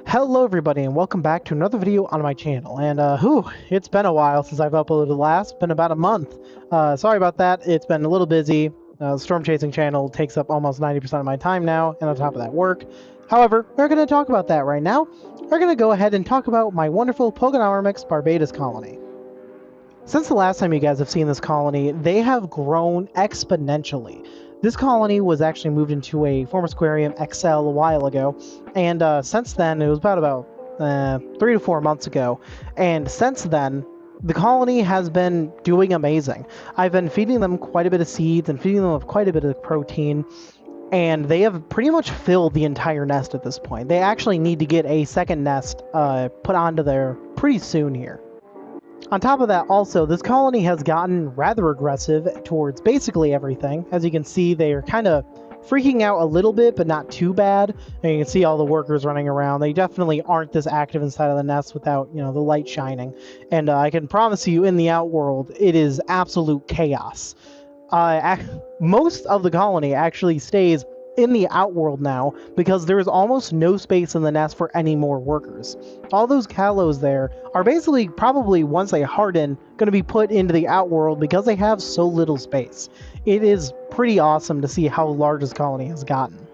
Hello everybody and welcome back to another video on my channel. And it's been a while since I've uploaded the last. Been about a month. Sorry about that. It's been a little busy. The storm chasing channel takes up almost 90% of my time now, and on top of that, work. However, we're going to talk about that right now. We're going to go ahead and talk about my wonderful Pogonomyrmex barbatus colony. Since the last time you guys have seen this colony, they have grown exponentially. This colony was actually moved into a former Aquarium XL a while ago, and since then, it was about 3 to 4 months ago, and since then, the colony has been doing amazing. I've been feeding them quite a bit of seeds and feeding them with quite a bit of protein, and they have pretty much filled the entire nest at this point. They actually need to get a second nest put onto there pretty soon here. On top of that, also, this colony has gotten rather aggressive towards basically everything. As you can see, they are kind of freaking out a little bit, but not too bad. And you can see all the workers running around. They definitely aren't this active inside of the nest without, the light shining. And I can promise you, in the outworld, it is absolute chaos. Most of the colony actually stays in the outworld now because there is almost no space in the nest for any more workers. All those callows there are basically probably, once they harden, going to be put into the outworld because they have so little space. It is pretty awesome to see how large this colony has gotten.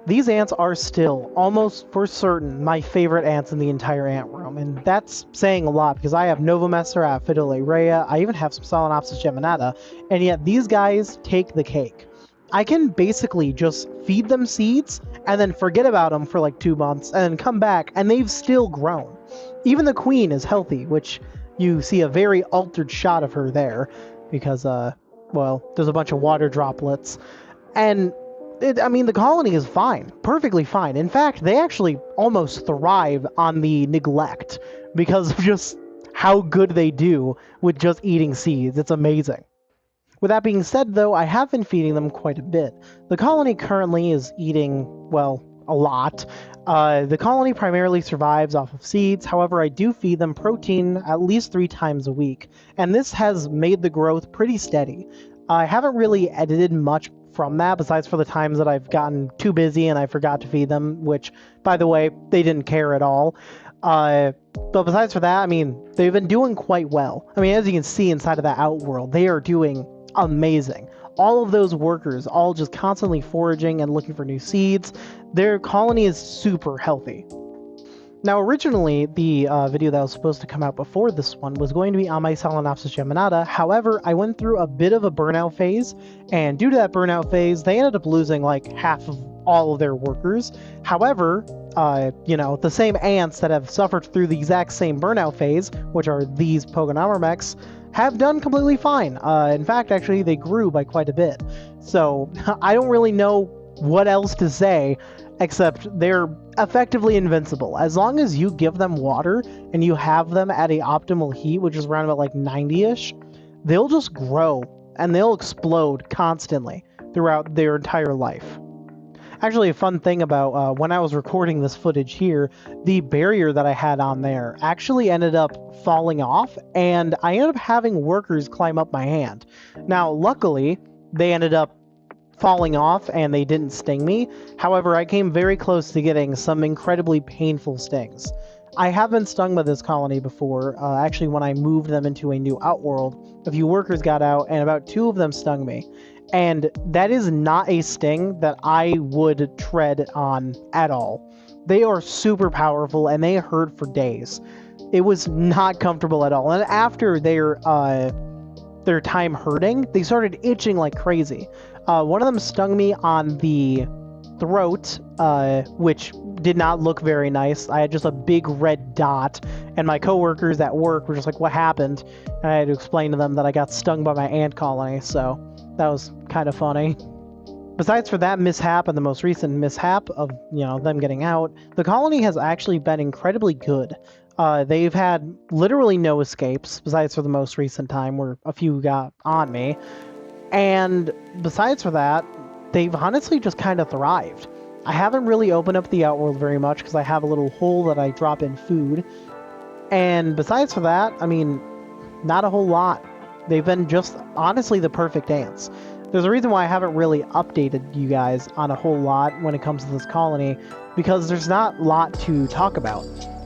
These ants are still, almost for certain, my favorite ants in the entire ant room, and that's saying a lot because I have Novomessor, I have Phytolarea, I even have some Solenopsis geminata, and yet these guys take the cake. I can basically just feed them seeds and then forget about them for like 2 months and then come back and they've still grown. Even the queen is healthy, which you see a very altered shot of her there because, there's a bunch of water droplets. And, the colony is fine, perfectly fine. In fact, they actually almost thrive on the neglect because of just how good they do with just eating seeds. It's amazing. With that being said, though, I have been feeding them quite a bit. The colony currently is eating, a lot. The colony primarily survives off of seeds, however, I do feed them protein at least 3 times a week, and this has made the growth pretty steady. I haven't really edited much from that, besides for the times that I've gotten too busy and I forgot to feed them, which, by the way, they didn't care at all. But besides for that, they've been doing quite well. As you can see inside of that outworld, they are doing amazing. All of those workers, all just constantly foraging and looking for new seeds. Their colony is super healthy. Now, originally, the video that was supposed to come out before this one was going to be on my Solenopsis geminata. However, I went through a bit of a burnout phase, and due to that burnout phase, they ended up losing like half of all of their workers. However, the same ants that have suffered through the exact same burnout phase, which are these Pogonomyrmex, have done completely fine. In fact, actually, they grew by quite a bit. So, I don't really know what else to say, except they're effectively invincible. As long as you give them water, and you have them at a optimal heat, which is around about like 90-ish, they'll just grow, and they'll explode constantly throughout their entire life. Actually, a fun thing about when I was recording this footage here, the barrier that I had on there actually ended up falling off, and I ended up having workers climb up my hand. Now, luckily, they ended up falling off and they didn't sting me. However, I came very close to getting some incredibly painful stings. I have been stung by this colony before. Actually, when I moved them into a new outworld, a few workers got out and about 2 of them stung me. And that is not a sting that I would tread on at all. They are super powerful and they hurt for days. It was not comfortable at all. And after their time hurting, they started itching like crazy. One of them stung me on the throat, which did not look very nice. I had just a big red dot, and my coworkers at work were just like, "What happened?" And I had to explain to them that I got stung by my ant colony, so that was kind of funny. Besides for that mishap and the most recent mishap of, them getting out, the colony has actually been incredibly good. They've had literally no escapes, besides for the most recent time where a few got on me. And besides for that, they've honestly just kind of thrived. I haven't really opened up the outworld very much because I have a little hole that I drop in food. And besides for that, not a whole lot. They've been just honestly the perfect ants. There's a reason why I haven't really updated you guys on a whole lot when it comes to this colony, because there's not a lot to talk about.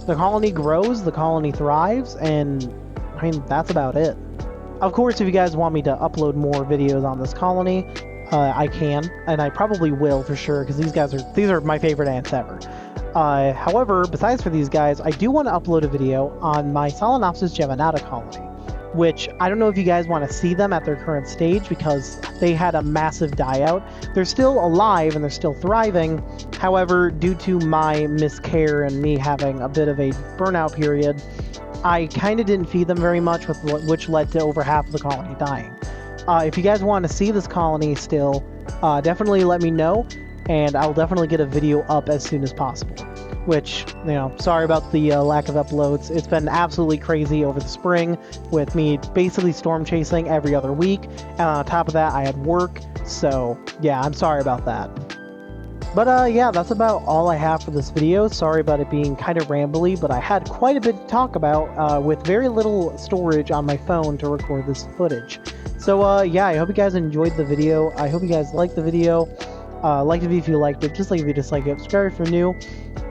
The colony grows, the colony thrives, and I mean, that's about it. Of course, if you guys want me to upload more videos on this colony, I can, and I probably will for sure, because these are my favorite ants ever. However, besides for these guys, I do want to upload a video on my Solenopsis geminata colony, which I don't know if you guys want to see them at their current stage because they had a massive die out. They're still alive and they're still thriving. However, due to my miscare and me having a bit of a burnout period, I kind of didn't feed them very much, which led to over half of the colony dying. If you guys want to see this colony still, definitely let me know, and I'll definitely get a video up as soon as possible. Which, you know, sorry about the lack of uploads. It's been absolutely crazy over the spring with me basically storm chasing every other week, and on top of that, I had work, so yeah, I'm sorry about that. But yeah, that's about all I have for this video. Sorry about it being kind of rambly, but I had quite a bit to talk about with very little storage on my phone to record this footage. So yeah, I hope you guys enjoyed the video. I hope you guys liked the video. Like the video if you liked it, dislike if you disliked it, subscribe if you're new.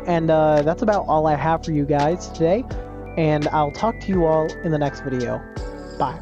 And that's about all I have for you guys today. And I'll talk to you all in the next video. Bye.